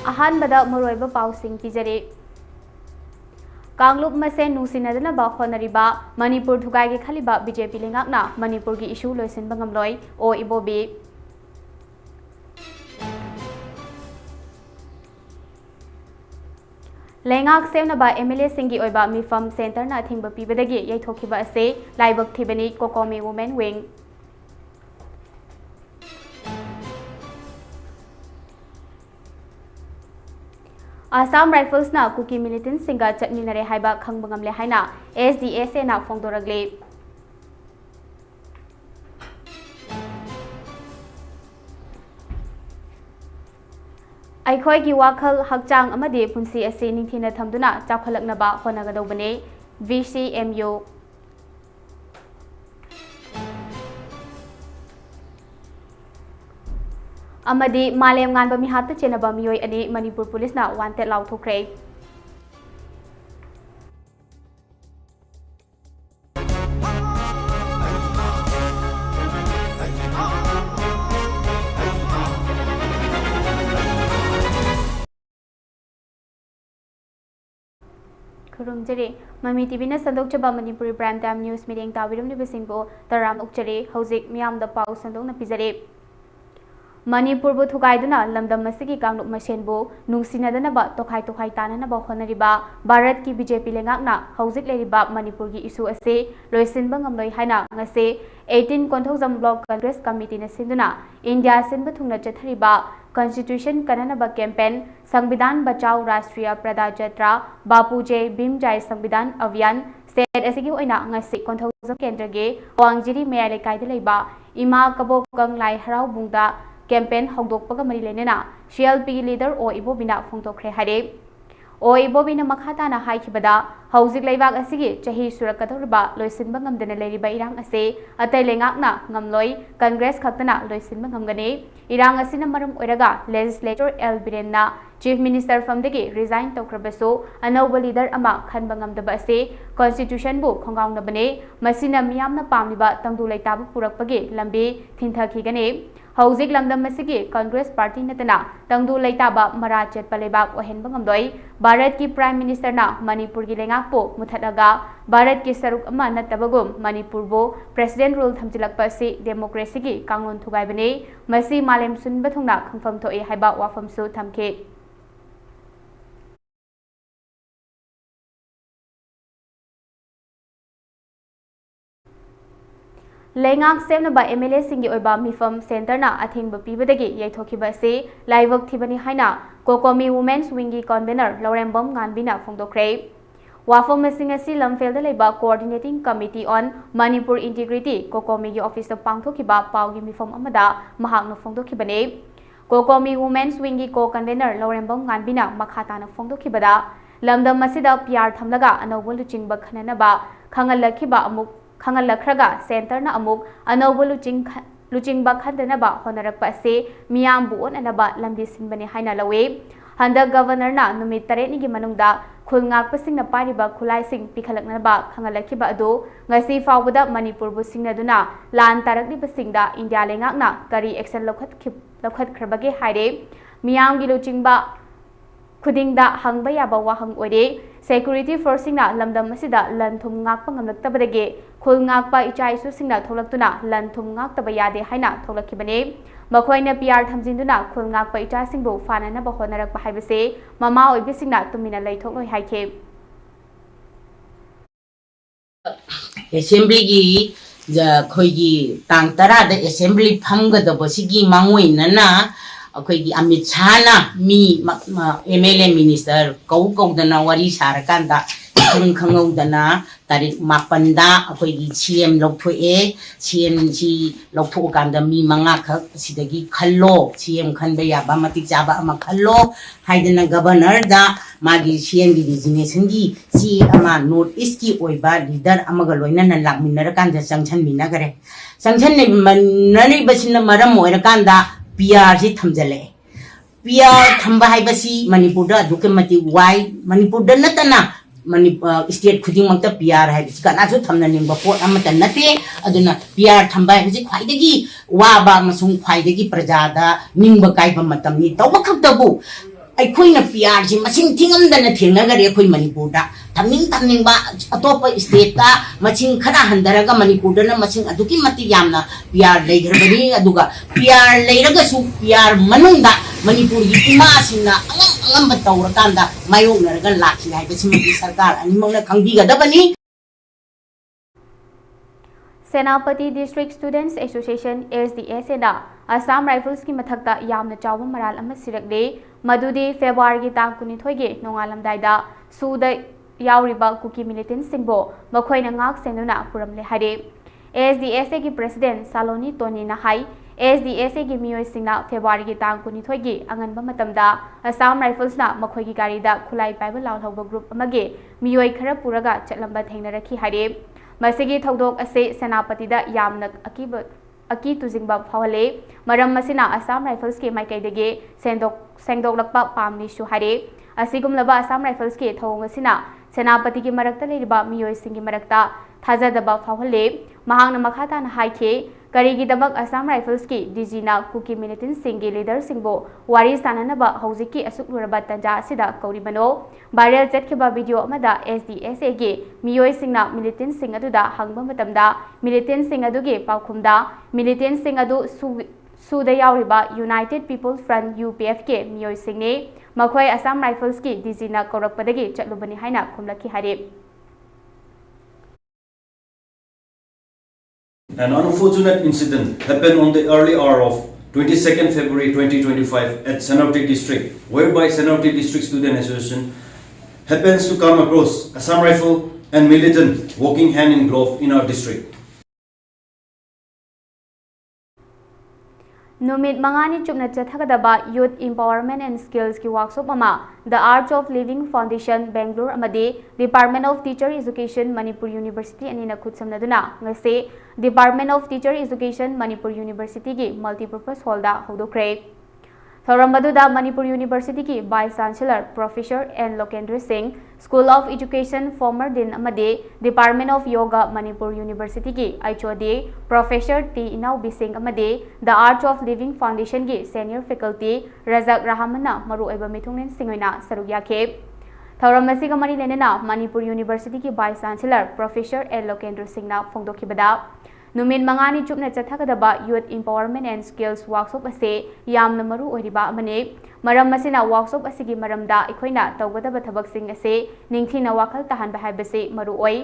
अहानबदा मरोइबा पाउसिंग पिजरे कांगलुप मसेन नुसिनदनबा होनरिबा मणिपुर थुगाइगे खलिबा बीजेपी लेंगाकना मणिपुर की इशू लोइसिनबा ngamloi ओ इबोबी लेंगाक सेमनबा एमएलए सिंगी ओइबा मिफम सेंटर ना थिंगबा पीबदगी यैथोखिबा असे लाइबक थिबनी कोकोमी वुमेन विंग आसाम राइफल्स ना कुकी मिलिटेंट सिंगा चटनिनरे हाइबा खंगबंगमले हाइना एसडीएस ना फोंदोरगले अखोई की वाखल हकचांग अमदे पुंसी असे निंथिना थमदुना चाखलकनबा होनगदौबने VCMU अमदी मालेम गानबा मिहात चेनबा मियोय अनि मणिपुर पुलिस ना वांटेड लाउथोख्रे खुरुमजरे ममी टीवी ने संदोकचबा Manipuri prime time news medium ताविरमनिबसिंगो तराम उक्चरे हौजिक मियामदा पाउ संदोकना पिजरे मणिपुर थुगाइदुना लमदम मसिगी कांगलुप मसेनबो नुंसिनदनबा तोखाइ तोखाइ ताननबा होनरिबा भारत की बीजेपी लेंगाकना हौजिक लेरिबा मणिपुर की इशू असे लोइसिनबा ngamloi हाइना ngase 18 Konthoujam block Congress committee ने सिंदुना इंडिया सिनबा थुंगना चथरिबा कॉन्स्टिट्यूशन कननबा कैंपेन संविधान बचाओ राष्ट्रीय प्रदा जत्रा बापूजे भीमजाय संविधान अभियान स्टेट असिगी ओइना ngase कोंथौजम केंद्र गे वांगजिरी मयाय लेकाइदा लेबा इमा कबोकंग लाई हराव बुंगदा कैंपेन हौदोकपगा मरी लेनेना CLP लीडर ओ इबोबिना फोंदोखरे हारे ओ इबोबिना मखाताना हाइखिबदा हौजिक लेबाक असिगी चही सुरकदौरबा लोइसिनबा ngamdana लेरिबा इरांग असे अतै लेंगाकना ngamloi कांग्रेस खक्तना लोइसिनबा ngamgane इरांग असिना मरम ओइरगा लेजिस्लेचर एल बिरेनना चीफ मिनिस्टर फमदगी रिजाइन तौख्रबसो अनौबा लीडर अमा खनबा ngamdaba असे कॉन्स्टिट्यूशन बु खोंगाउनबने मसिना मियामना पामलिबा तंगदु लेताबु पुरकपगे लंबी थिंथखिगने हौजिक लमदम मसिगी कांग्रेस पार्टी नतना तंगदु लेताबा मरा चेतपा लेबाक ओहेनबा ngamloi भारत की प्राइम मिनिस्टर ना मणिपुर की लेंगाकपो मुथतलगा भारत की सरुक अमा नतबगुम मणिपुर बो प्रेसिडेंट रूल थमजिलकपा से डेमोक्रेसी की कांगलोन थुगाइबने मसी मालेम सुनबा थुंगना खंगफम थोए हाइबा वाफमसु थमखे लेंगाक सेमनबा एमएलए सिंगी ओइबा मिफम सेंटर ना अथिंगबा पीबदगी यैथोखिबा से लाइवक थिबनी हाइना कोकोमी वुमेन्स विंगी कन्वेनर लौरेंबम गानबिना फोंदोख्रे वाफम मसिंग असि लमफेलदा लेबा coordinating committee on Manipur integrity COCOMI की ऑफिस पांगथोखिबा पाउगी मिफम अमदा महाकना फोंदोखिबने कोकोमी वुमेन्स विंगी को कन्वेनर लौरेंबम गानबिना मखाताना फोंदोखिबदा लमदम मसिदा पियार थमलगा अनौबो लुचिंगबा खननबा खंगलखिबा अमुक खंगलखरगा सेंटर ना अमुक अनौबो लुचिंगबा खंदनबा होनरकपा से मियामबु ओननबा लंबी सिनबने हाइना लवे हंदक गवर्नर ना नुमित 8 नि मनुंगदा खुलंगाकपसिंगना पारिबा खुलाइसिंग पिखलकनबा खंगलखिबा अदो ngasi फावबदा मणिपुर बु सिंगनदुना लान तारकलिबसिंगदा इंडिया लेंगाकना करी एक्शन लौखतखरबगे हाइरे मियामगी लुचिंगबा खुदिंगदा हंगबा याबा वाहंग ओइरे सेक्यूरिटी फोर्सिंगना लमदम मसिदा लनथुम ngakpa ngamlaktabadage khul ngakpa icha isu singna tholakuna lanthum ngaktaba yade haina tholakibane makhoina PR thamjinduna khul ngakpa icha singbu fanana ba honarakpa haibase mama oibisingna tumina leithokloi haike assembly gi khoigi tang tara da assembly phamga da bosigi mangoina na अखोई अमित शाह ना मी MLA minister कौदना worry सारकांदा खंगौदना तारीख 8 दा अखोई CM लौथोए CM सी लौथोकांदा मी मंगा खक सिदगी खल्लो CM खनबे याबा मतिक जाबा अमा खल्लो हाइदना governor दा मागी CM गी डिजिग्नेशन गी सी अमा नॉर्थ ईस्ट की ओइबा लीडर अमगा लोइना लाकमिनरकांदा संगठन मिनागरे संगठन ने मनरी बसिन मरम ओइरकांदा PR जी थमजले PR थंबा हाइबसी मणिपुर दा दुकमति वाई मणिपुर दा नतना स्टेट खुदिंग मंगता PR हाइबसी कनासु थमना निंबा पोट अमता नते अदुना PR थंबा हाइबसी ख्वाइदगी वाबा मसुंग ख्वाइदगी प्रजादा निंबा काइबा मतमनी तौबा खक्तबु ꯑꯩꯈꯣꯏꯅ ꯄꯤꯌꯥꯔꯁꯤ ꯃꯁꯤꯡ ꯊꯤꯉꯝꯗꯅ ꯊꯦꯡꯅꯒꯔꯦ ꯑꯩꯈꯣꯏ ꯃꯅꯤꯄꯨꯔꯗ ꯊꯝꯅꯤꯡꯕ ꯑꯇꯣꯞꯄ ꯁ꯭ꯇꯦꯠꯇ ꯃꯁꯤꯡ ꯈꯔ ꯍꯟꯊꯔꯒ ꯃꯅꯤꯄꯨꯔꯗꯅ ꯃꯁꯤꯡ ꯑꯗꯨꯛꯀꯤ ꯃꯇꯤꯛ ꯌꯥꯝꯅ ꯄꯤꯌꯥꯔ ꯂꯩꯈ꯭ꯔꯕꯅꯤ ꯑꯗꯨꯒ ꯄꯤꯌꯥꯔ ꯂꯩꯔꯒꯁꯨ ꯄꯤꯌꯥꯔ ꯃꯅꯨꯡꯗ ꯃꯅꯤꯄꯨꯔꯒꯤ ꯏꯃꯥꯁꯤꯡꯅ ꯑꯉꯝꯕ ꯇꯧꯔꯀꯥꯟꯗ ꯃꯥꯌꯣꯛꯅꯔꯒ ꯂꯥꯛꯈꯤ ꯍꯥꯏꯕꯁꯤꯃꯗꯤ ꯁꯔꯀꯥꯔ ꯑꯅꯤꯃꯛꯅ ꯈꯪꯕꯤꯒꯗꯕꯅꯤ सेनापति डिस्ट्रिक्ट स्टूडेंट्स एसोसिएशन SDSA ना असम राइफल्स की मथक्ता यामना चावम मराल अमा सिरकले मदुदी फेब्रुआरी की तांग कुनिथोइगे नोंगालमदाइदा सुदा यावरिबा कुकी मिलिटेंट सिंबो मखोइना ngak सेनुना पुरमले हारे SDSA की प्रेसिडेंट सालोनी टोनी ना हाई SDSA की मियोय सिंगना फेब्रुआरी की तांग कुनिथोइगे अंगनबा मतमदा असम राइफल्स ना मखोइगी गारीदा खुलाई पाइबा लावहौबा ग्रुप अमगे मियोय खरा पुरगा चलंबा थेंगनरखी हारे मसिगी थौदोक असे सेनापतिदा यामना अकी तुजिंगबा फावले मरम मसिना असम राइफल्स के माइकैदगे सेंदोकलकपा पामनिसु हारे असिगुमलबा असम राइफल्स के थौंगसिना सेनापति की मरक्ता लेरिबा मियोयसिंगी मरक्ता थाजदबा फावले महांगना मखाताना हाइखे करीगिदबक असम राइफल्स की डीजीना कुकी मिलिटेंट सिंगी लीडर सिंगबो वारी साननबा हौजिकी असुकलुरबा तंजा सिदा कौरिबनो वायरल चटखिबा वीडियो अमदा SDSA के मियोय सिंगना मिलिटेंट सिंग अदुदा हंगबा मतमदा मिलिटेंट सिंग अदुगे पाउखुमदा मिलिटेंट सिंग अदु सुदा यावरिबा यूनाइटेड पीपल्स फ्रंट UPF के मियोय सिंगने मखोय असम राइफल्स की डीजीना कौरकपदगे चटलुबनी हाइना खुमलखी हारे An unfortunate incident happened on the early hour of 22nd February 2025 at Senauti District, whereby Senauti District Student Association happens to come across Assam Rifle and militant walking hand in glove in our district. Numit mangani chupna chathagadaba Youth Empowerment and Skills ki workshop ama The Art of Living Foundation Bangalore amade Department of Teacher Education Manipur University anina khutsamnaduna ngase Department of Teacher Education Manipur University ki multipurpose hall da hodokre Thorambaduda Manipur University ki Vice Chancellor Professor N Lokendra Singh School of Education former Dean amade Department of Yoga Manipur University ki HOD Professor T Inaubi Singh amade The Art of Living Foundation ki Senior Faculty Razak Rahamana maru eba mithungnen singoina sarugya ke Thoramasiga mari lenena Manipur University ki Vice Chancellor Professor N Lokendra Singh na phongdokhibada Numin mangani chupna chathagadaba Youth Empowerment and Skills workshop ase yamna maru oiriba amane maram masina workshop asigi maramda ikhoina tawgadaba thabaksing ase ningthina wakhal tahanba haibase maru oi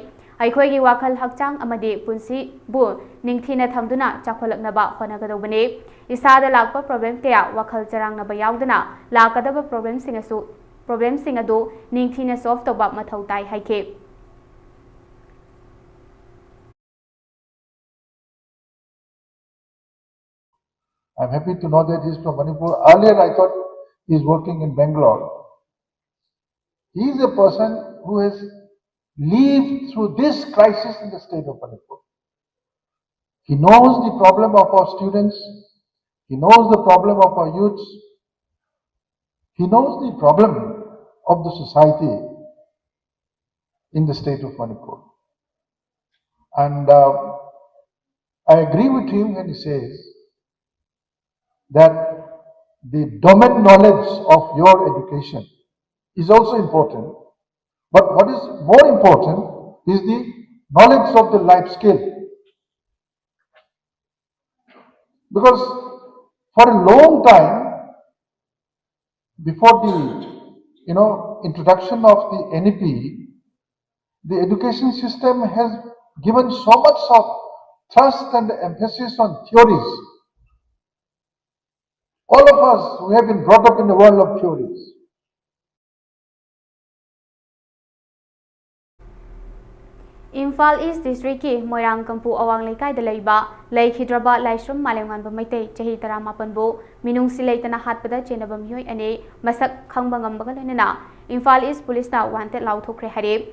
aikhoigi wakhal hakchang amade punsi bu ningthina thamduna chakholaknaba honagadobane isada lakpa problem kaya wakhal charangnaba yaudana lakadaba problem sing adu ningthina solve toba mathau tai haike I'm happy to know that he's from Manipur. Earlier I thought he's working in Bangalore. He is a person who has lived through this crisis in the state of Manipur. He knows the problem of our students. He knows the problem of our youths. He knows the problem of the society in the state of Manipur. And I agree with him when he says that the domain knowledge of your education is also important, but what is more important is the knowledge of the life skill. Because for a long time, before the introduction of the NEP, the education system has given so much of thrust and emphasis on theories. All of us who have been brought up in the world of theories. Imphal East District ki Moirang Kampu Awang Laikai da Laiba Laikhidraba Laishram Malengan Bamaitai Chahi Taramapanbu Minung Silaitana Hatpada Chenabam Hui Ane Masak Kangbangam Bagalanina Imphal East Police na wanted Lauthokre Hare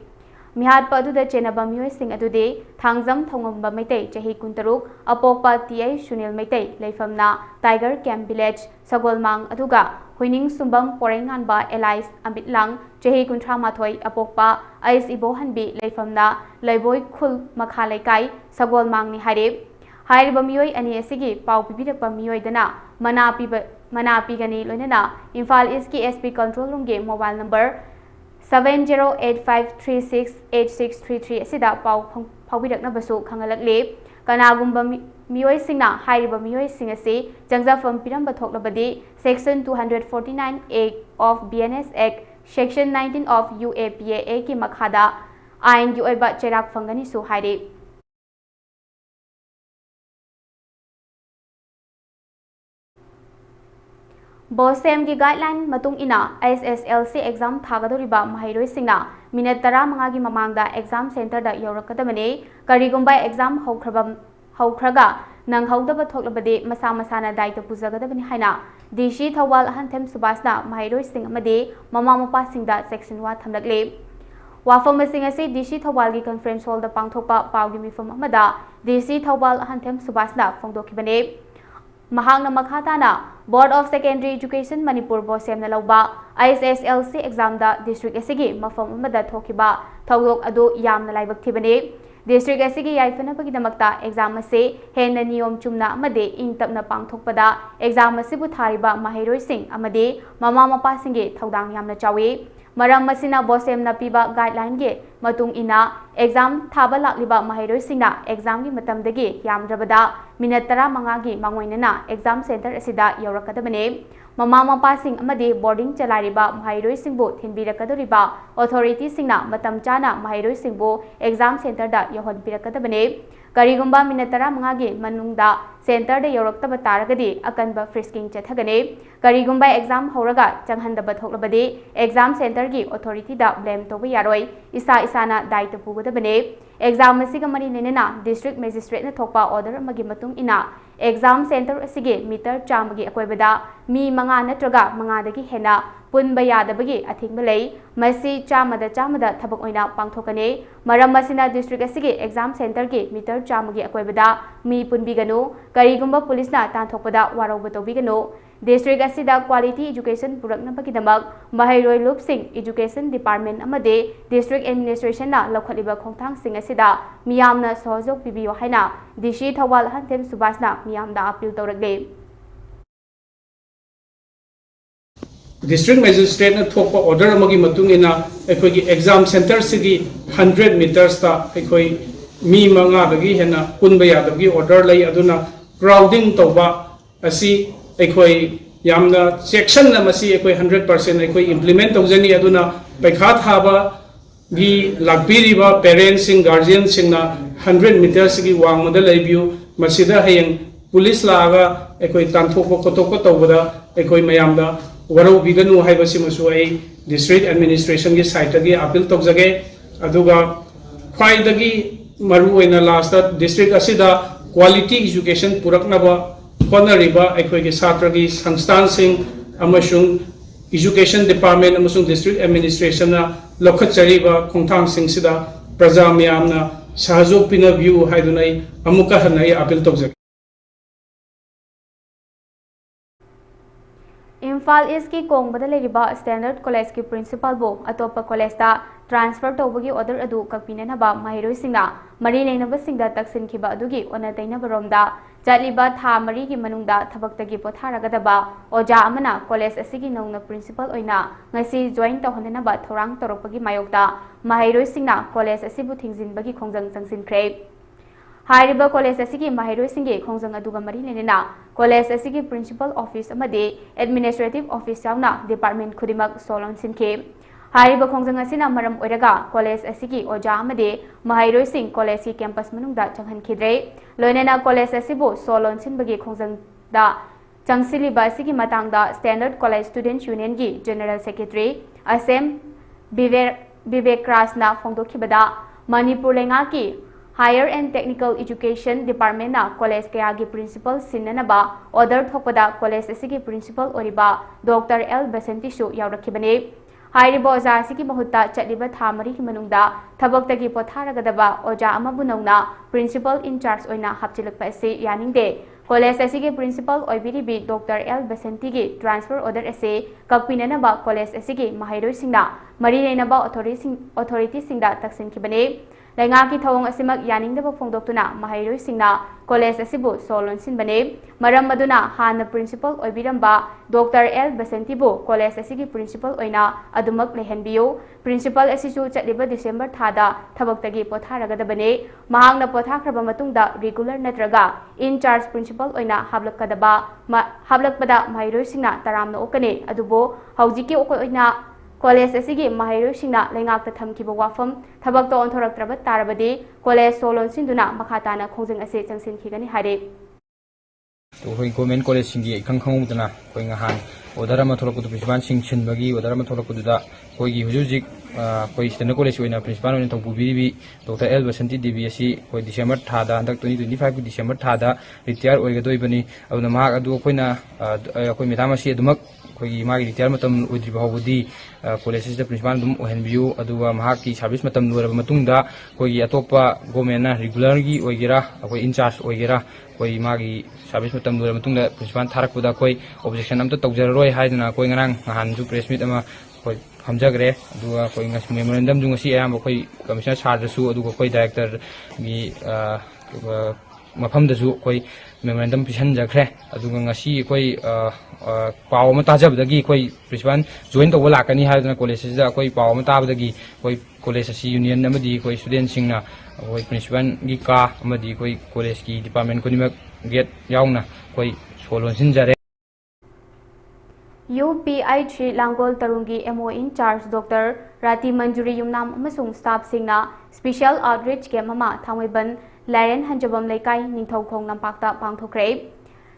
Mihat Padu da Chenabam Hui Sing Adude Thangzam Thongam Bamaitai Chahi Kuntaruk Apopa Tia Shunil Maitai Laifamna Tiger Camp Village Sagolmang Aduga Huining Sumbang Porengan ba Elias Ambitlang Chahi Kuntra Mathoi Apokpa Ais Ibohanbi Laifamna Laiboi Khul Makhalaikai Sagolmang ni Hare Hairiba Mioi ani asigi pau pibirakpa mioi dana mana pigani loinana Imphal East ki SP control room ge mobile number 7085368633 asida pau phaubirakna basu khangalakle kanagumba miyoi singna hairiba miyoi sing asi jangjafam piramba thoklabadi section 249A of BNS Act section 19 of UAPAA ki makhada ain gi oiba cherak fangani su hairi BOSEM की guideline मतुंग इना SSLC exam थागदोरिबा महाइरोय सिंगना minute 15 की ममांगदा exam centre दा यौरकदबने करिगुंबा exam हौख्रगा नंगहौदब थोक्लबदे मसा मसाना दायित्व पुजगदबने हाइना DC Thoubal Hanthem सुबासना महाइरोय सिंग अमदे mama Mopa सिंगदा section वा थमलगले वाफम सिंग असे DC थौवाल की conference hall दा पांगथोकपा पावगी मिफम अमदा DC थौवाल हंथेम सुबासना फोंदोखिबने महांगना मखाताना board of secondary education Manipur बोसेम लौबा SSLC एग्जाम दा डिस्ट्रिक्ट एसिगी मफम अमदा थोखिबा थौदोक अदो यामना लाइबक थिबने डिस्ट्रिक्ट एसिगी याइफनबगी दमक्ता एग्जाम असे हेन नियम चुमना अमदे इंग तपना पांगथोकपदा एग्जाम असिबु थारिबा माहिरोय सिंग अमदे ममा मपा सिंगे थौदांग यामना चावे मरम मसिना बोसेम ना पीबा गाइडलाइन गे मतुंग इना एग्जाम थाबा लाक्लिबा माहिरोय सिंगना एग्जाम की मतमदगी यामद्रबदा मिनट 15 की मांगोइनना एग्जाम सेंटर असिदा यौरकदबने ममा मपा सिंग अमदे बोर्डिंग चलारिबा माहिरोय सिंगबो थिनबिरकदोरिबा अथॉरिटी सिंगना मतम चाना माहिरोय सिंगबो एग्जाम सेंटर दा यौहनबिरकदबने करिगुंबा मिनट 15 की मनुंगदा सेंटर दा यौरक्तब तारगदी अकनबा फ्रिस्किंग चथगने करिगुंबा एग्जाम हौरगा चंगहनदब थोक्लबदे एग्जाम सेंटर की अथॉरिटी दा ब्लेम तोबा यारोय इसा इसाना दायित्व पुगदबने एग्जाम असिगा मरी लेनेना डिस्ट्रिक्ट मजिस्ट्रेट ने थोकपा ऑर्डर अमगी मतुंग इना एग्जाम सेंटर असिगे मीटर चामगी अकोयबदा मी मंगा नत्रगा मंगादगी हेना पुनबा यादबगी अथिंगबा लई मसी चामदा थबक ओइना पांगथोकने मरम मसिना डिस्ट्रिक्ट असिगे एग्जाम सेंटर के मीटर चामगी अकोयबदा मी पुनबिगनो करिगुंबा पुलिसना तांथोकपदा वारौबा तौबिगनो डिस्ट्रिक्ट असिदा क्वालिटी एजुकेशन पुरकनबगीदमक महाइरोय लुपसिंग एजुकेशन डिपार्टमेंट अमदे डिस्ट्रिक्ट एडमिनिस्ट्रेशन ना लौखलिबा खोंथांगसिंग असिदा मियामना सहयोग पिबियो हाइना DC थौवाल हंथेम सुबासना मियामदा अपील तौरगले डिस्ट्रिक्ट मजिस्ट्रेट ने थोप ऑर्डर अमगी मतुंग इना एखोगी एग्जाम सेंटर सिगी 100 मीटर्स ता एखोई मी मंगा दगी हेना पुनबा यादबगी ऑर्डर लई अदुना क्राउडिंग तौबा असी एखोई यामना सेक्शन न मसी एखोई 100% एखोई इंप्लीमेंट तौजनी अदुना पैखा थाबा गी लाक्बिरिबा पेरेंट्स सिंग गार्जियन सिंगना 100 मीटर्स की वांगमद लैबियु मसिदा हयंग पुलिस लागा एखोई तांथोक कोतोक तौबदा एखोई मयामदा वरौ बिगनु हाइबसिमसु आई डिस्ट्रिक्ट एडमिनिस्ट्रेशन की साइट की अपील तौजगे अदुगा ख्वाइदगी मरु ओइना लास्ट डिस्ट्रिक्ट असिदा क्वालिटी एजुकेशन पुरकनबा होनरिबा एखोई छात्र की संस्थान सिंह अमसुंग एजुकेशन डिपार्टमेंट अमसुंग डिस्ट्रिक्ट एडमिनिस्ट्रेशन लौखचरीबा खोंथांग सिंगसिदा प्रजा मियामना सहयोग पिनबियु हाइदुनै अमुका हनै अपील तौजगे इम्फाल ईस्ट की कोंगबदा लेरिबा स्टैंडर्ड कॉलेज की प्रिंसिपल बो अतोप कॉलेज दा ट्रांसफर तौबगी ऑर्डर अदु कपिननबा माहिरोय सिंगना मरी लेनबा सिंगदा तक्सिनखिबा अदुगी ओना तैनबरोमदा चलिबा था मरी की मनुंगदा थबक्तगी पोथारगदबा ओजा अमना कॉलेज असिगी नौना प्रिंसिपल ओइना ngasi join तौहननबा थौरांग तोरपगी मायोक्ता माहिरोय सिंगना कॉलेज असिबु थिंगजिनबगी खोंजंग चंगसिनख्रे हाइरिबा कॉलेज असिगी माहिरोय सिंगे खोंजंग अदुगा मरी लेनेना कॉलेज असिगी प्रिंसिपल ऑफिस अमदे एडमिनिस्ट्रेटिव ऑफिस यावना डिपार्टमेंट खुदिमक सोलोन सिनखे हाइरिबा खोंजंग असिना मरम ओइरगा कॉलेज असिगी ओजा अमदे माहिरोय सिंग कॉलेज की कैंपस मनुंगदा चंगहनखिद्रे लोइनेना कॉलेज असिबु सोलोन सिनबगी खोंजंग दा चंगसिलिबा असिगी मतंगदा स्टैंडर्ड कॉलेज स्टूडेंट यूनियन की जनरल सेक्रेटरी असेम विवेक राजना फोंदोखिबदा मणिपुर लेंगा की higher and technical education department ना कॉलेज कया की प्रिंसिपल सिन्ननबा ऑर्डर थोकपदा कॉलेज असिगी प्रिंसिपल ओरिबा डॉक्टर एल बसंतीसु यावरखिबने हाइरिबा ओजा असिगी बहुता चलिबा थामरी की मनुंगदा थबक्तगी पोथारगदबा ओजा अमबु नौना प्रिंसिपल इंचार्ज ओइना हापचिलकपा असे यानिंगदे कॉलेज असिगी प्रिंसिपल ओइबिरिबी डॉक्टर एल बसंती की ट्रांसफर ऑर्डर असे कपिननबा कॉलेज असिगी माहिरोय सिंगना मरी लेनबा authority सिंगदा तक्सिनखिबने Laingaki thawong asimak yaningdaba phongdoktuna mahairoisingna college asibu solonsinbane maram maduna hana principal oibiramba Dr. L Basentibu college asigi principal oina adumak lehenbiyo principal asisu chatliba December thada thabaktagi potharagadabane mahangna pothakraba matungda regular natraga in charge principal oina hablakpada mahairoisingna taramna okane adubo haujiki okoina college asigi mahairoisingna laingakta thamkiba wafam thabakta onthoraktraba tarabadi college solon sinduna makhatana khongjeng ase changsin khigani hare तो कोई government college सिंगी खंग खंगुदना कोई ngahan order ama tholak du principal sing chin bagi order ama tholak du da koi gi hujujik koi standard college oina principal oina thong bubi bi Dr. L Basanti DBSC koi December thada handak 2025 December thada retire oiga doi bani aduna ma adu koina koi medama si adumak koi ma gi retire matam oidri ba hobudi college da principal dum ohen biu aduwa ma ki service matam loraba matungda koi gi atopa government na regular gi oigira koi in charge oigira koi magi service matam lura matungda principal tharakpuda koi objection amta tawjararoi haiduna koi ngarang ngahan ju press meet ama koi hamjagre aduga koi ngas memorandum ju ngasi ayam koi commissioner charge su aduga koi director gi mafam da ju koi memorandum pisan jakre aduga ngasi koi paw ma tajabdagi koi principal join to wala kani haiduna college da koi paw ma tabdagi koi college asi union amadi koi student singna koi principal gi ka amadi koi college ki department ko nimak get yauna koi solon sinjare UPI3 Langol Tarungi MO in charge Dr. Rati Manjuri Yumnam amasung staff singna special outreach camp ama thangweban Laren Hanjabam Laikai Ningthaukhong Lampakta pangthokre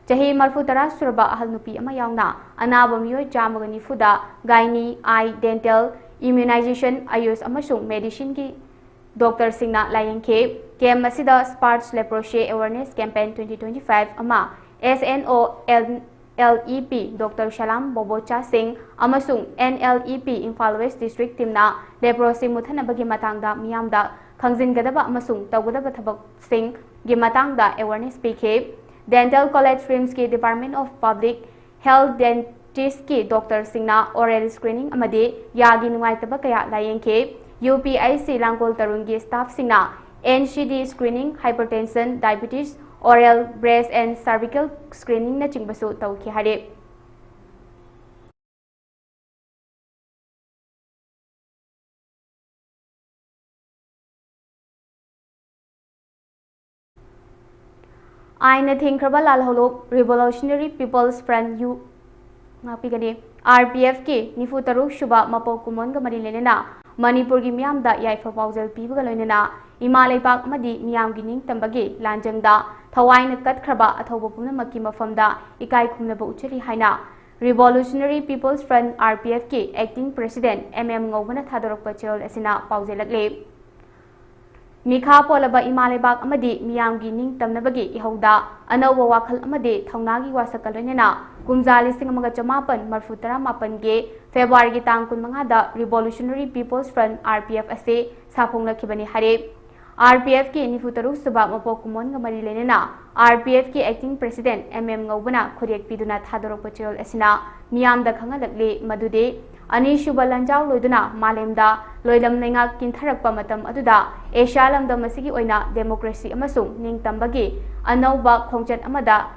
Jahi Marfutara Suraba ahal nupi ama yauna anaba miyoi jamaga nifuda gynae eye dental immunization ayus amasung medicine ki Dr. Singna Layengke camp asida Sparks Leprosy Awareness Campaign 2025 ama SNOLEP Dr. Shalam Bobocha Singh amasung NLEP Imphal West District Timna Leprosy muthanabagi matangda miyamda khangjingadaba amasung tawgadaba thabak sing gi matangda awareness pike Dental College Streams ki Department of Public Health Dentist ki Dr. Singna oral screening amade yagi nungaitaba kaya layengke UPIC Langkol Tarungi staff singna NCD screening hypertension diabetes oral breast and cervical screening na chingbasu tawki hare Aina Thinkraba Lalholop Revolutionary People's Front U RPF ke Nifutaru Shuba Mapo Kumonga Marilena Manipur gi miyam da yaifa paujal pibaga loinena Imalai Pak Madi miyam gi ning tambagi lanjangda Thawaina katkraba athoba pumnamakki mafamda ikai khumnaba uchari haina Revolutionary People's Front RPF ke acting president Ngobana Thadorokpa Chirol asina paujelakle Mikha Polaba Imalebak Amadi Miyamgi Ning Tamnabagi Ihoda Anawa Wakal Amade Taunagi Wasakalanena Gumzali Singamaga Jamapan Marfutara Mapange February Tang Kunmangada Revolutionary People's Front RPF Ase Sapongla Kibani Hare RPF ke Nifutaru Suba Mapo Kumon Gamari Lenena RPF ke acting president Ngobana Kuriak Piduna Thadorok Pachirol Asina Miyam da Kangalakle Madude Ani Shuba Lanjao Loiduna Malemda Loidam Nenga Kintharakpa Matam Aduda Asia Lamda Masigi Oina Democracy Amasung Ning Tambagi Anauba Khongchat Amada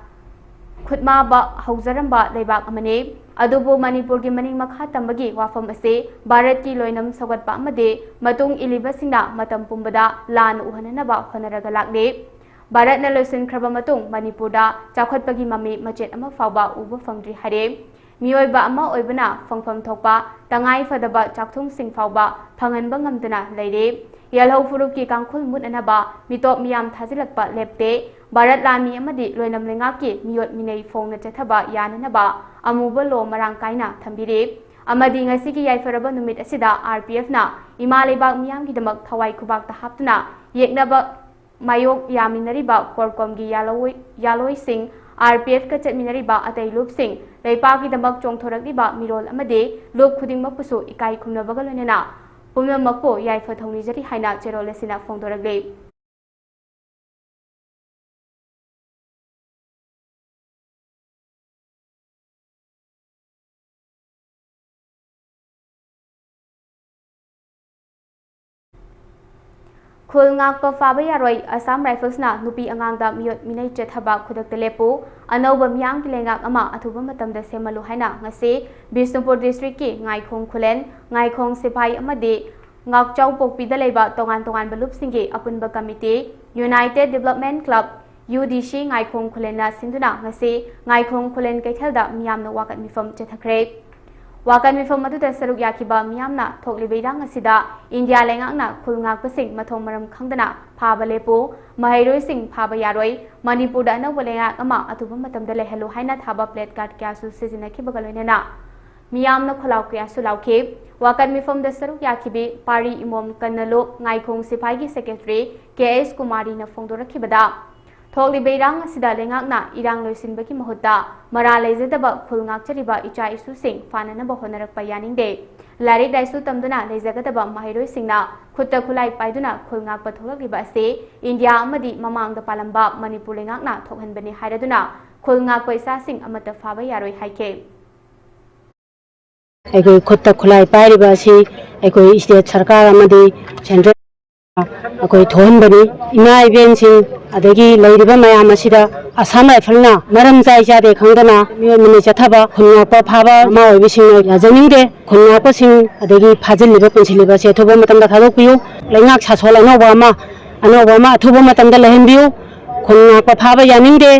Khutma Ba Hauzaramba Leibak Amane Adubo Manipur gi Maning Makha Tambagi Wafam Ase Bharat ki Loinam Sagatpa Amade Matung Ilibasingna Matam Pumbada Lan Uhananaba Honaraga Lakde Bharat na Losin Kraba Matung Manipurda Chakhatpagi Mami Machet Ama Fauba Uba Fangdri Hare Mioiba Ama Oibana Fangfam Thokpa Tangai Fadaba Chakthung Sing Fauba Phanganba Ngamdana Leire Yalhau Furup ki Kangkhul Munanaba Mitop Miyam Thazilakpa Lepte Bharat Lami Amadi Loinam Lengaki Miot Minei Fongna Chathaba Yananaba Amuba Lo Marang Kaina Thambire Amadi Ngasiki Yaifaraba Numit Asida RPF na Imalebak Miyam Gidamak Thawai Kubak Tahaptuna Yeknaba Mayok Yaminariba Korkomgi Yaloi Singh RPF ka chatminariba atai loop sing leipaki damak chongthorakliba mirol amade loop khudingmak pusu ikai khumnabaga loinena pumnamakpo yaifa thongni jari haina cherol asina phongdoragle Khul ngakpa faba yaroi Assam Rifles na nupi angangda miyot minai chethaba khudakta lepu anauba miyang kilengak ama athuba matamda semalu haina ngase Bisnupur district ki Ngaikhong Khulen Ngaikhong Sipai amadi ngakchau pokpida leiba tongan tongan balup singi apunba committee United Development Club UDC Ngaikhong Khulen na sinduna ngase Ngaikhong Khulen kaithelda miyamna wakat mifam chethakre Wakan mifam maduda saruk yakiba miyamna thoklibeirang asida India lengakna khulngak pasing mathong maram khangdana phaba lepu mahairoi sing phaba yaroi Manipur da anauba lengak ama atuba matamda lehelu haina thaba plate card kya su sijina kibagaloinena miyamna kholau kya su lauke wakan mifam da saruk yakibi pari imom kannalo Ngaikhong Sipai gi secretary KS Kumari na phongdorakhibada Thoklibeirang asida lengakna irang loisinbaki mahutta mara lejedaba khulngak chariba icha isu sing fananaba honarakpa yaningde larik daisu tamduna lejagadaba mahairoi singna khutta khulai paiduna khulngak patholakliba ase India amadi mamangda palamba Manipur lengakna thokhanbani hairaduna khulngak paisa sing amata phaba yaroi haike Ego khutta khulai pairiba asi ego state sarkar amadi central akoi thon bani ina event sing adagi leiriba mayam asida Assam Rifle na maram jai jade khangdana miyo mini chathaba khunna pa phaba ma obi sing yajaningde khunna pa sing adagi phajil liba punchiliba se thoba matamda thadok piu lengak sasol anobama thoba matamda lehen biu khunna pa phaba yaningde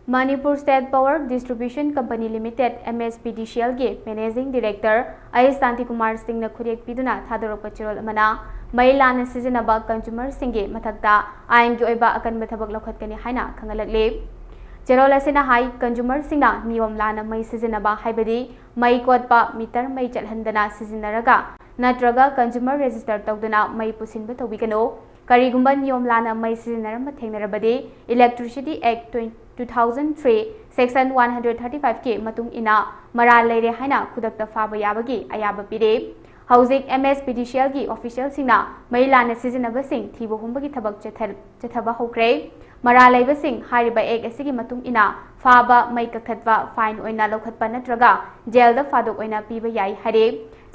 Manipur State Power Distribution Company Limited MSPDCL ge Managing Director Ayes Santi Kumar Singh na khurek piduna thadorok pachirol amana mailana sizinaba consumer singge mathakta ain gi oiba akan mathabak lokhatkani haina khangalakle Cherol asina hai consumer singna niyom lana mai sizinaba haibadi mai kotpa meter mai chalhandana sizinaraga natraga consumer register tawduna mai pusinba tawbikano karigumba niyom lana mai sizinarama thengnarabadi Electricity Act 2003 Section 135 ke matung ina maral leire haina khudakta phaba yabagi ayaba pire hauzik MSPDCL gi official singna mailana sizinaba sing thibo humbagi thabak chathaba hokre maral leiba sing hariba ek asigi matung ina phaba mai kakhatwa fine oina lokhatpa natraga jail da fadok oina piba yai hare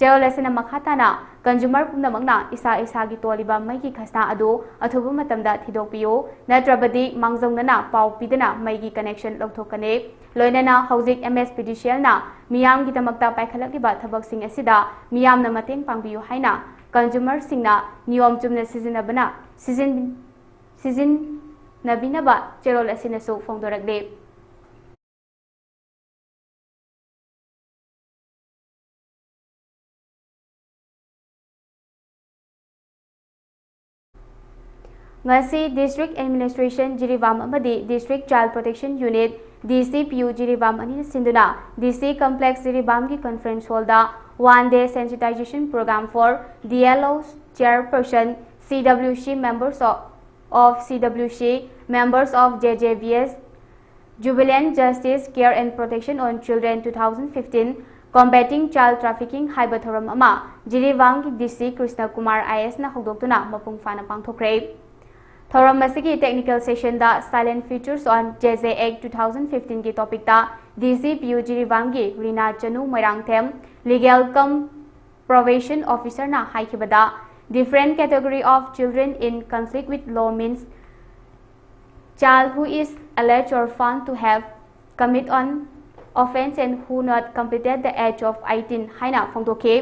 jail asina makhatana consumer pumnamakna isa gi toliba mai gi khasna adu athubu matamda thidokpiyo natrabadi mangjongnana pau pidana mai gi connection lokthokane loinana hauzik MSPDCL na miyam gi tamakta paikhalakliba thabak sing asida miyam na mateng pangbiyu haina consumer singna niyom chumna sizin nabinaba cherol asina so phongdorakle ngasi District Administration Jiribam amadi District Child Protection Unit DCPU Jiribam ani sinduna DC Complex Jiribam gi conference hall da one day sensitization program for DLO chairperson CWC members of CWC members of JJVS Jubilant Justice Care and Protection on Children 2015 Combating Child Trafficking Haibathoram ama Jiribam gi DC Krishna Kumar IS na hogdoktuna mapung fana pangthokre Thoram masigi technical session da silent features on JJ Act 2015 ki topic da DCPU Jiribam gi Rina Chanu Moirangthem legal cum probation officer na haikibada different category of children in conflict with law means child who is alleged or found to have commit on offense and who not completed the age of 18 haina phongdoke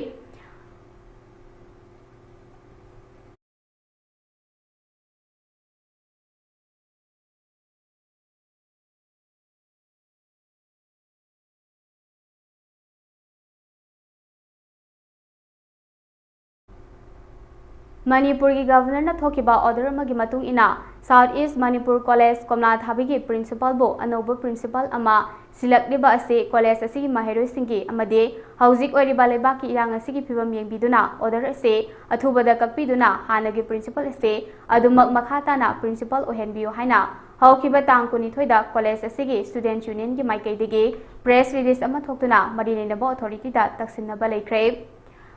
Manipur ki governor na thokiba order magi matung ina South East Manipur College Komna Thabi ki principal bo anoba principal ama silakliba ase college asigi mahiroi singi amade hauzik oiriba leba ki irang asigi phibam yengbiduna order ase athubada kakpiduna hanagi principal ase adumak makhata na principal ohenbiyo haina haukiba tang kuni thoida college asigi student union ki maikaidegi press release ama thoktuna marinenaba authority da taksinaba leikre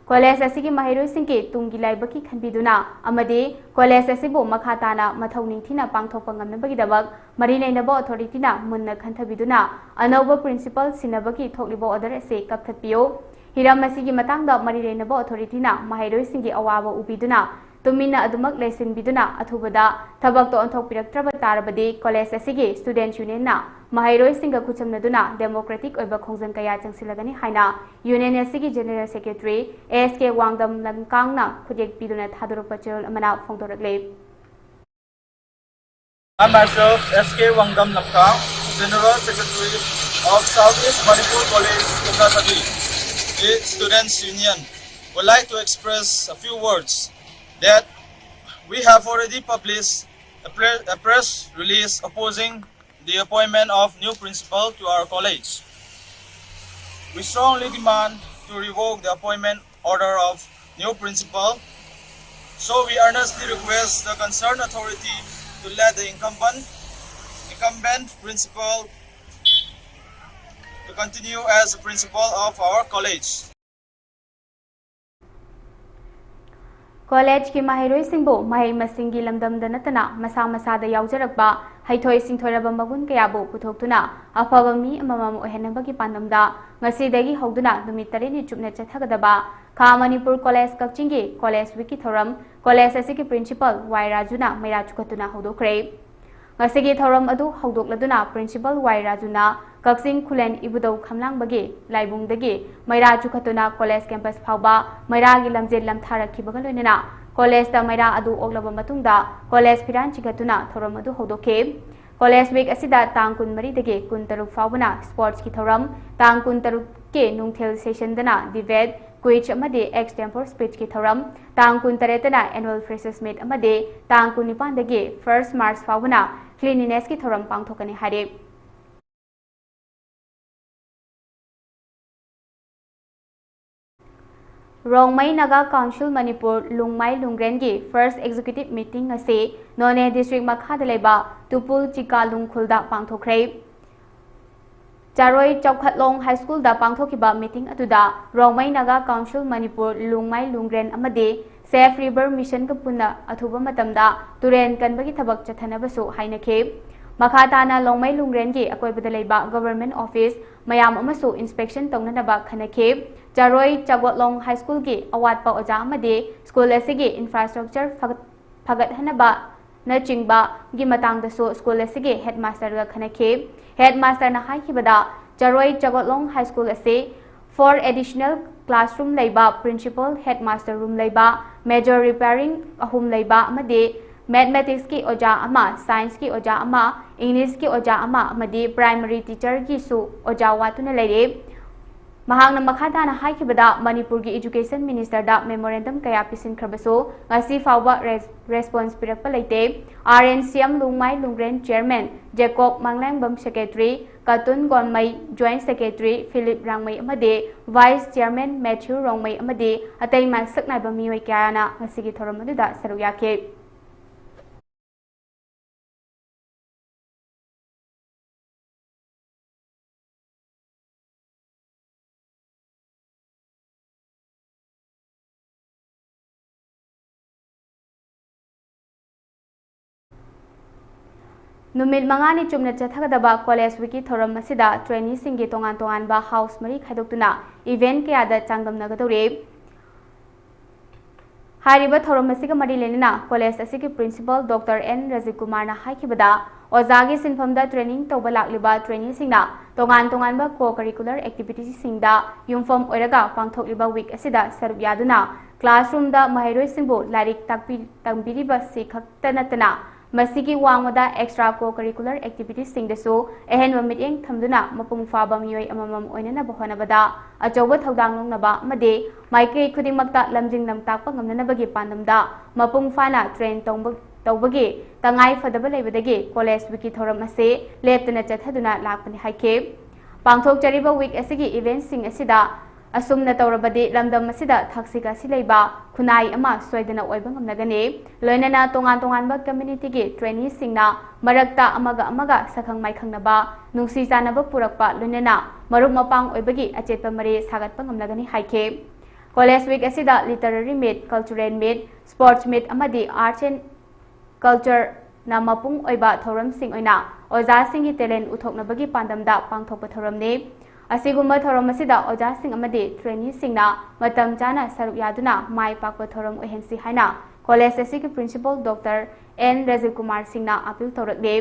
College asigi mahiroi singki tungi laibaki khanbiduna amade college asibu makhatana mathau ningthina pangthokpa ngamnabagi dabak marineinaba authority na munna khanthabiduna anoba principal sinabagi thokliba order ase kapthapiyo hiram asigi matangda marineinaba authority na mahiroi singi awaba ubiduna tumina adumak lesin biduna athubada thabak to onthok piraktraba tarabadi college asigi student union na mahiroi singa khuchamnaduna democratic oiba khongjan kaya changsilagani haina union asigi general secretary SK Wangdam Langkangna khujek biduna thadurpa chel amana phongdorakle I myself SK Wangdam Langkang, General Secretary of Southeast Manipur College Kumrathabi, the Students Union, would like to express a few words that we have already published a press release opposing the appointment of new principal to our college. We strongly demand to revoke the appointment order of new principal, so we earnestly request the concerned authority to let the incumbent principal to continue as the principal of our college. College ki mahiroi singbo mahir masingi lamdam danatana masa masada yaujarakba haithoi singthoraba magun kayabu puthoktuna afaba mi amamam ohenabagi pandamda ngasidagi hogduna numit 3 ni chupna chathagadaba Kha Manipur College Kakchingi College Wiki Thoram College asigi principal Y Rajuna Maira chukatuna hodokre ngasigi thoram adu hodokladuna principal Y Rajuna Kakching Khulen Ibudau Khamlang bagi Laibung dagi Maira chukatuna college campus phauba Maira gi lamjel lamtharakhibaga loinena college ta Maira adu oglaba matungda college piran chigatuna thoram adu hodoke college week asida tang kun mari dagi kun taruk phawbana sports ki thoram tang kun taruk ke nungthel session dana debate quiz amade extempore speech ki thoram tang kun taretana annual freshers meet amade tang kun nipan dagi 1st March phawbana cleanliness ki thoram pangthokani hare Rongmai Naga Council Manipur Lungmai Lungren gi first executive meeting ase None district makhada leba Tupul Chika Lungkhulda pangthokre Charoi Chawkhatlong High School da pangthokiba meeting atuda Rongmai Naga Council Manipur Lungmai Lungren amade Safe River Mission ka punna athuba matamda turen kanbagi thabak chathanabasu hainakhe Makhatana Longmai Lungren gi akoibada leba government office mayam amasu inspection tongnanaba khanakhe Charoi Chawkhatlong High School gi awatpa oja amade school asigi infrastructure phagat hanaba na chingba gi matangdasu school asigi headmaster ga khanakhe headmaster na haikibada Charoi Chawkhatlong High School ase 4 additional classroom leiba principal headmaster room leiba major repairing ahum leiba amade mathematics ki oja ama science ki oja ama English ki oja ama amade primary teacher ki su oja watuna leire Mahangna makhatana haikibada Manipur gi education minister da memorandum kaya pisin khrabaso ngasi fawba response pirakpa leite RNCM Lungmai Lungren chairman Jacob Manglangbam secretary Katun Gonmai joint secretary Philip Rangmai amade vice chairman Matthew Rongmai amade atai man saknai ba mioi kayana ngasi gi thoram aduda saru yake Numit mangani chumna chathagadaba college wiki thoram masida trainee singi tongan tongan ba house mari khaidoktuna event kaya da changam nagadore Hariba thoram masiga mari lenina college asigi principal Dr. N Rajiv Kumar na haikibada ozagi sinfamda training toba lakliba trainee singna tongan tongan ba co-curricular activities singda yumfam oiraga pangthokliba week asida sarup yaduna classroom da mahiroi singbo larik takbiriba si khaktanatana ꯃꯁꯤꯒꯤ ꯋꯥꯡꯃꯗ extra ꯀꯣ curricular ꯑꯦꯛꯇꯤꯚꯤꯇꯤꯁꯁꯤꯡꯗꯁꯨ ꯑꯍꯦꯟꯕ ꯃꯤꯠꯌꯦꯡ ꯊꯝꯗꯨꯅ ꯃꯄꯨꯡ ꯐꯥꯕ ꯃꯤꯑꯣꯏ ꯑꯃꯃꯝ ꯑꯣꯏꯅꯅꯕ ꯍꯣꯠꯅꯕꯗ ꯑꯆꯧꯕ ꯊꯧꯗꯥꯡ ꯂꯧꯅꯕ ꯑꯃꯗꯤ ꯃꯥꯏꯀꯩ ꯈꯨꯗꯤꯡꯃꯛꯇ ꯂꯝꯖꯤꯡ ꯂꯝꯇꯥꯛꯄ ꯉꯝꯅꯅꯕꯒꯤ ꯄꯥꯟꯗꯝꯗ ꯃꯄꯨꯡ ꯐꯥꯅ ꯇ꯭ꯔꯦꯟ ꯇꯧꯕꯒꯤ ꯇꯉꯥꯏ ꯐꯗꯕ ꯂꯩꯕꯗꯒꯤ ꯀꯣꯂꯦꯖ ꯋꯤꯛꯀꯤ ꯊꯧꯔꯝ ꯑꯁꯤ ꯂꯦꯞꯇꯅ ꯆꯠꯊꯗꯨꯅ ꯂꯥꯛꯄꯅꯤ ꯍꯥꯏꯈꯤ꯫ ꯄꯥꯡꯊꯣꯛꯆꯔꯤꯕ ꯋꯤꯛ ꯑꯁꯤꯒꯤ ꯏꯚꯦꯟꯠꯁꯤꯡ ꯑꯁꯤꯗ ꯑꯁꯨꯝꯅ ꯇꯧꯔꯕꯗꯤ ꯂꯝꯗꯝ ꯑꯁꯤꯗ ꯊꯛꯁꯤ ꯈꯥꯁꯤ ꯂꯩꯕ ꯈꯨꯟꯅꯥꯏ ꯑꯃ ꯁꯣꯏꯗꯅ ꯑꯣꯏꯕ ꯉꯝꯂꯒꯅꯤ꯫ ꯂꯣꯏꯅꯅ ꯇꯣꯉꯥꯟ ꯇꯣꯉꯥꯟꯕ ꯀꯝꯃ꯭ꯌꯨꯅꯤꯇꯤꯒꯤ ꯇ꯭ꯔꯦꯅꯤꯁꯤꯡꯅ ꯃꯔꯛꯇ ꯑꯃꯒ ꯁꯛꯈꯪ ꯃꯥꯏꯈꯪꯅꯕ ꯅꯨꯡꯁꯤ ꯆꯥꯟꯅꯕ ꯄꯨꯔꯛꯄ ꯂꯣꯏꯅꯅ ꯃꯔꯨꯞ ꯃꯄꯥꯡ ꯑꯣꯏꯕꯒꯤ ꯑꯆꯦꯠꯄ ꯃꯔꯤ ꯁꯥꯒꯠꯄ ꯉꯝꯂꯒꯅꯤ ꯍꯥꯏꯈꯤ꯫ ꯀꯣꯂꯦꯖ ꯋꯤꯛ ꯑꯁꯤꯗ ꯂꯤꯇꯔꯦꯔꯤ ꯃꯤꯠ, ꯀꯜꯆꯔꯦꯜ ꯃꯤꯠ, ꯁ꯭ꯄꯣꯔꯠꯁ ꯃꯤꯠ ꯑꯃꯗꯤ ꯑꯥꯔꯠꯁ ꯑꯦꯟ ꯀꯜꯆꯔꯅ ꯃꯄꯨꯡ ꯑꯣꯏꯕ ꯊꯧꯔꯝꯁꯤꯡ ꯑꯣꯏꯅ ꯑꯣꯖꯥꯁꯤꯡꯒꯤ ꯇꯦꯂꯦꯟ ꯎꯠꯊꯣꯛꯅꯕꯒꯤ ꯄꯥꯟꯗꯝꯗ ꯄꯥꯡꯊꯣꯛꯄ ꯊꯧꯔꯝꯅꯤ꯫ ꯑꯁꯤꯒꯨꯝꯕ ꯊꯧꯔꯝ ꯑꯁꯤꯗ ꯑꯣꯖꯥꯁꯤꯡ ꯑꯃꯗꯤ ꯇ꯭ꯔꯦꯅꯤꯁꯤꯡꯅ ꯃꯇꯝ ꯆꯥꯅ ꯁꯔꯨꯛ ꯌꯥꯗꯨꯅ ꯃꯥꯏ ꯄꯥꯛꯄ ꯊꯧꯔꯝ ꯑꯣꯏꯍꯟꯁꯤ ꯍꯥꯏꯅ ꯀꯣꯂꯦꯖ ꯑꯁꯤꯒꯤ principal doctor N Rajiv Kumar ꯁꯤꯡꯅ appeal ꯇꯧꯔꯛꯂꯤ꯫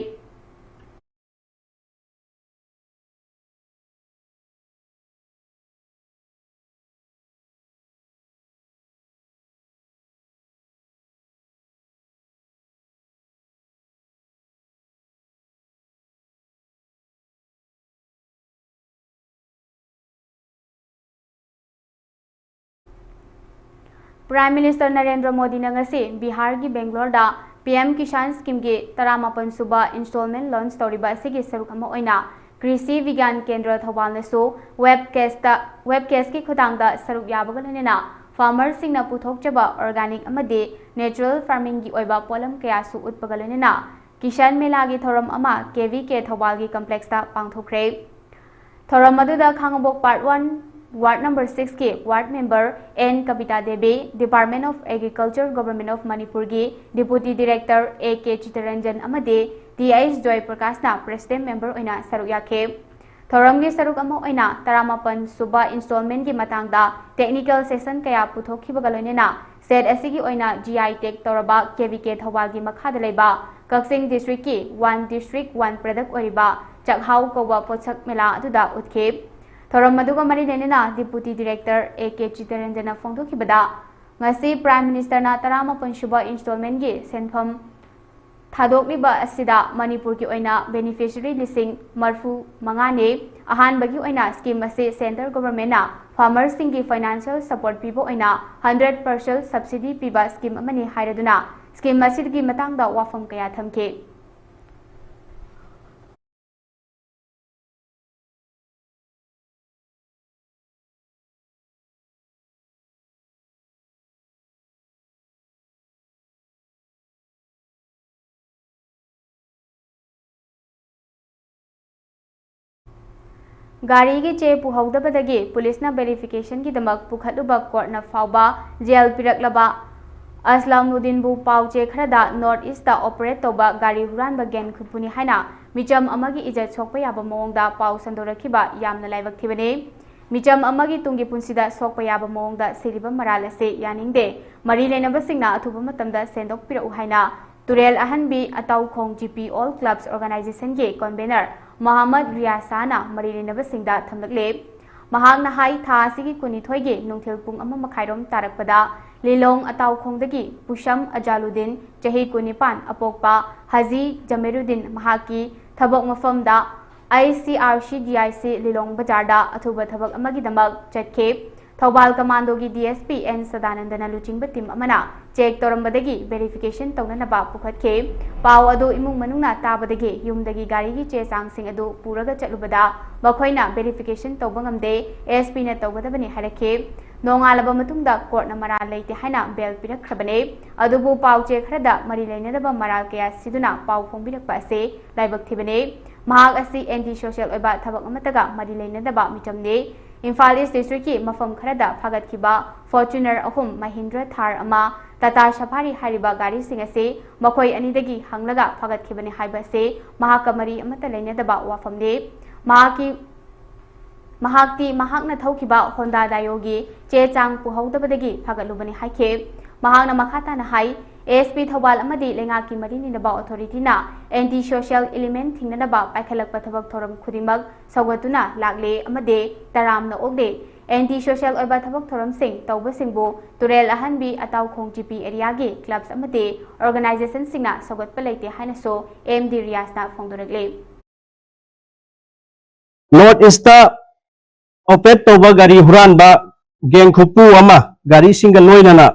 Prime Minister Narendra Modi na ngasi Bihar gi Bangalore da PM Kisan Scheme gi 17 suba installment launch tawriba asigi saruk ama oina Krishi Vigyan Kendra Thawal nasu webcast ki khudang da saruk yabaga lanena farmer sing na puthok jaba organic amadi natural farming gi oiba polam kaya su utpaga lanena Kisan Mela gi thoram ama KVK Thawal gi complex da pangthokre thoram aduda Khangabok Part 1 Ward number 6 के ward member N Kavita Devi, department of agriculture government of Manipur की deputy director A K Chittaranjan अमदे TS Joy Prakash ना president member ओइना सरुक याखे। थौरम की सरुक अमा ओइना 18 सुबा instalment की मतांगदा टेक्निकल सेशन कया पुथोखिबगा लोइनेना सेट असिगी ओइना जीआई टेक तौरबा केवीके थौबाल की मखादा लेबा कक्सिंग डिस्ट्रिक्ट की 1 डिस्ट्रिक्ट 1 प्रोडक्ट ओरिबा चकहाउ कौबा पोछक मेला अदुदा उतखे। थौरम मधुगा मरी लेनेना deputy director A K Chitranjan फोंदोखिबदा ngasi prime minister ना 18 सुबा इंस्टॉलमेंट की सेनफम थादोकलिबा असिदा मणिपुर की ओइना बेनिफिशियरी लिसिंग मरफू मंगाने अहानबगी ओइना स्कीम असे सेंट्रल गवर्नमेंट ना फार्मर्स सिंग की फाइनेंशियल सपोर्ट पीबो ओइना 100% सब्सिडी पीबा स्कीम अमनी हाइरदुना स्कीम असिदगी मतंगदा वाफम कया थमके। गाड़ी की चे पुहौदबदगी पुलिसना वेरिफिकेशन की दमक पुखलुबा कोर्टना फाउबा जेल पिरकलबा असलामुद्दीन बु पाउचे खरदा नॉर्थ ईस्ट दा ऑपरेट तौबा गाड़ी हुरानबा गैंग खुपुनी हाइना मिचम अमगी इज्जत सोकपा याबा मोंगदा पाउ संदोरखिबा यामना लाइबक्थिबने। मिचम अमगी तुंगी पुंसिदा सोकपा याबा मोंगदा सिरिबा मराल असे यानिंगदे मरी लेनबसिंगना अथुबा मतमदा सेंदोक पिरउ हाइना तुरेल अहनबी अताउखोंग जीपी ऑल क्लब्स ऑर्गेनाइजेशन के कन्वेनर मोहम्मद रियासाना मरी लेनबसिंगदा थमलकले। महांगना हाई था सिगी कुनिथोइगे नुंगथिल पुंग अमा मखाइरोम तारकपदा लिलोंग अताउखोंगदगी पुशम अजालुद्दीन चही कुनिपान अपोकपा हाजी जमेरुद्दीन महाकी थबक मफमदा ICRC DIC लिलोंग बजारदा अथुबा थबक अमगी दमक चटखे। थौबाल कमांडो की DSP एन सदानंदना लुचिंग टीम अमना चेक तौरंबदगी वेरिफिकेशन तौननबा पुखतखे। पाव अदो इमुंग मनुंगना ताबदगी युमदगी गाड़ी की चे चांगसिंग अदो पुरगा चलुबदा मखोइना वेरिफिकेशन तौबा ngamde SP ना तौगदबनी हारखे। नोंगालबा मतुंगदा कोर्टना मराल लेते हाइना बेल पिरखबने अदुबु पाव चे खरदा मरी लेनदबा मराल कया सिदुना पाव फोंबिरकपा असे लाइबक्थिबने। महाग असी एंटी सोशल ओइबा थबक अमतगा मरी लेनदबा मिचमने। इम्फाल ईस्ट डिस्ट्रिक्ट की मफम खरदा फागतखिबा फॉर्च्यूनर अहुम महिंद्रा थार अमा टाटा सफारी हारिबा गाड़ी सिंग असे मखोई अनिदगी हंगलगा फागतखिबने हाइबसे महाका मरी अमता लेनदबा वाफमने। महाक्ति महाकना थौखिबा होंडा दायोगी चे चांग पुहौदबदगी फागलुबने हाइखे। महाकना मखाताना हाई ASP थौबाल अमदी लेंगाकी मरी निनबा अथॉरिटीना एंटी सोशल एलिमेंट थिंगनबा पाइखलक पथबक थोरम खुदिमक सौगतुना लागले अमदे तरामना ओगदे एंटी सोशल ओइबा थबक थोरमसिंग तौबसिंगबु तुरेल अहनबी अताउखोंग जीपी एरियागी क्लब्स अमदे ऑर्गेनाइजेशन सिंगना सगतप लेते हाइनसो एमडी रियासना फोंदोरगले नॉर्थ ईस्ट ऑपरेट तौबा गाड़ी हुरानबा गेंग खुपू अमा गाड़ी सिंगल लोइनना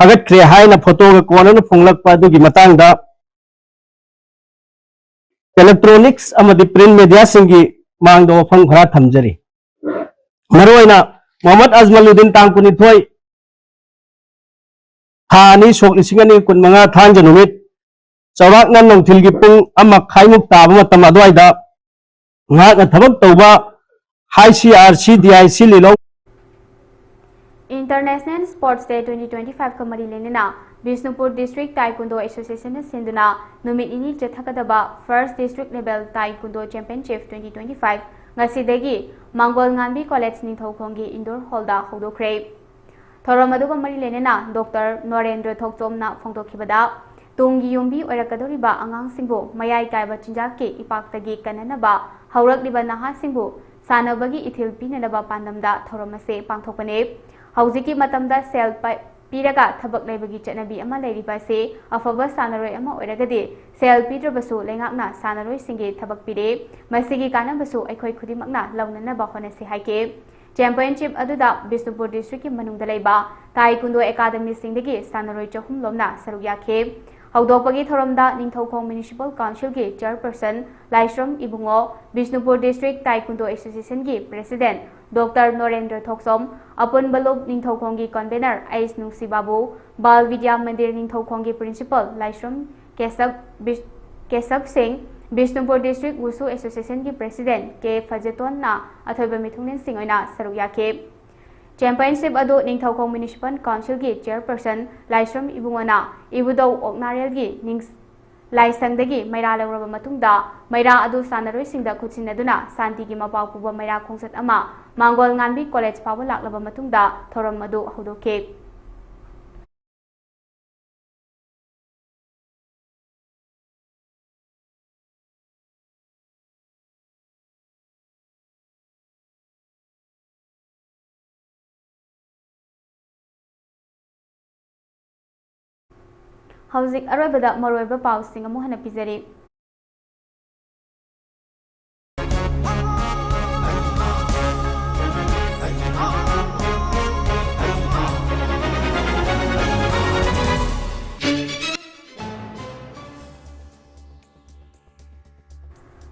फगतख्रे हाइना फोटोगा कोनन फोंगलकपा दुगी मतंगदा इलेक्ट्रॉनिक्स अमदि प्रिंट मीडिया सिंगी मांगदो वफम खरा थमजरी मरोइना मोहम्मद अजमलुद्दीन तांकुनिथोय थानी सोक लिसिंगनी कुनमंगा थांज नुमित चौराकना नोंथिलगी पुंग अमा खाइमुक ताबा मतम अदवाइदा ngak thabak tawba ICRC DIC lilo international sports day 2025 का मरी लेनेना बिष्णुपुर डिस्ट्रिक्ट ताइकुंडो एसोसिएशन ने सिंधुना नुमित इनी चथकदबा first district level taekwondo championship 2025 ngasiदगी मंगोल ngambi कॉलेज निथौखोंगी इंडोर हॉल दा हौदोख्रे थोरम अदुगा मरी लेनेना डॉक्टर नरेंद्र थोकचोमना फोंदोखिबदा तुंगी युम्बी ओइरकदोरिबा आंगांसिंगबो मयाई कायबा चिंजाके इपाक्तगी कननबा हौरकलिबा नहासिंगबो सानबगी इथिल पिननबा पांदमदा थोरमसे पांथोकने हौजिकी मतमदा सेल पीरगा थबक लेबगी चनबी अमा लेरिबासे अफबा सानरोय अमा ओइरगदे सेल पीद्रबसु लेंगाकना सानरोय सिंगे थबक पिरे मसिगी कानबसु अखोय खुदिमकना लौननबा होनसे हाइके चैंपियनशिप अदुदा बिष्णुपुर डिस्ट्रिक्ट की मनुंगदा लेबा ताइकुंडो एकाडमी सिंगदगी सानरोय चहुम लोमना सरुक याखे हौदोपगी थोरमदा निंथौखोंग म्युनिसिपल काउंसिल की chairperson Laishram Ibungo Bishnupur district taekwondo association की प्रेसिडेंट डॉक्टर नरेंद्र थोकसोम अपुनबलोब निंथौखोंग की कन्वेनर आइस नुसी बाबू बाल विद्या मंदिर निंथौखोंग की principal Laishram Keshav Singh Bishnupur district wushu association की प्रेसिडेंट के फजेतोन अथोब मिथुंगन सिंह सरुक याखे चैंपियनशिप अदो निंथौखोंग म्युनिसिपल काउंसिल की चेयरपर्सन लाइश्रम इबुंगना इबुदौ ओकनारेल की लाइसंगदगी मैरा लौरबा मतुंगदा मैरा अदु सानरोय सिंगदा खुचिनदुना शांति की मपाव पुबा मैरा खोंसत अमा मंगोल ngambi कॉलेज फाव लाक्लबा मतुंगदा थोरम अदु हौदोखे हौजिक अरोबदा मरोइबा पाउसिंग अमु हना पिजरी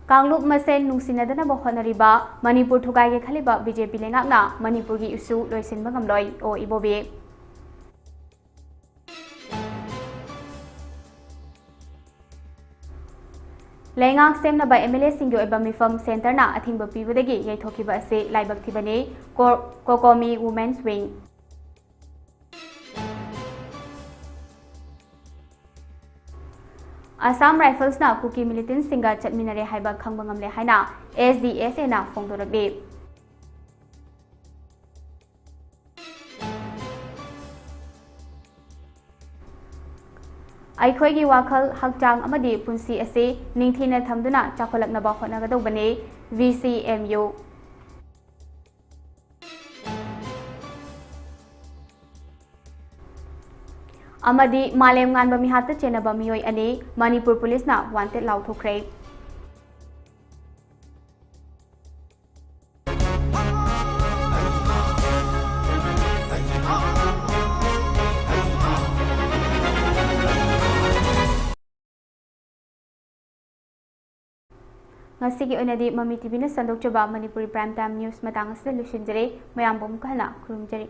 कांगलुप मसेन नुसिनदना बहनरिबा मणिपुर थुगाइगे खलिबा बीजेपी लेंगाकना मणिपुर की इशू लोइसिनबा ngamloi ओ इबोबे लेंगाक सेमनबा एमएलए सिंगी ओइबा मिफम सेंटरना अथिंग पीबदगी यैथोकिबा असे लाइबक्थिबने कोकोमी वुमेन्स विंग असम राइफल्सना कुकी मिलिटेंट सिंगा चटमिनरे हाइबा खंगबा ngamle हाइना SDSA ना फोंदोरगले अखोगी वाखल हकचांग अमदी पुंसी असे निंथीना थमदुना चाखोलकनबा होनगदौबने VCMU अमदी मालेम गानबा मिहात चेनबा मियोय अने मणिपुर पुलिसना वांटेड लाउथोख्रे ngasi gi onadi mami tv na sandok choba manipuri prime time news matang asda lusinjare mayam bom kana khurumjari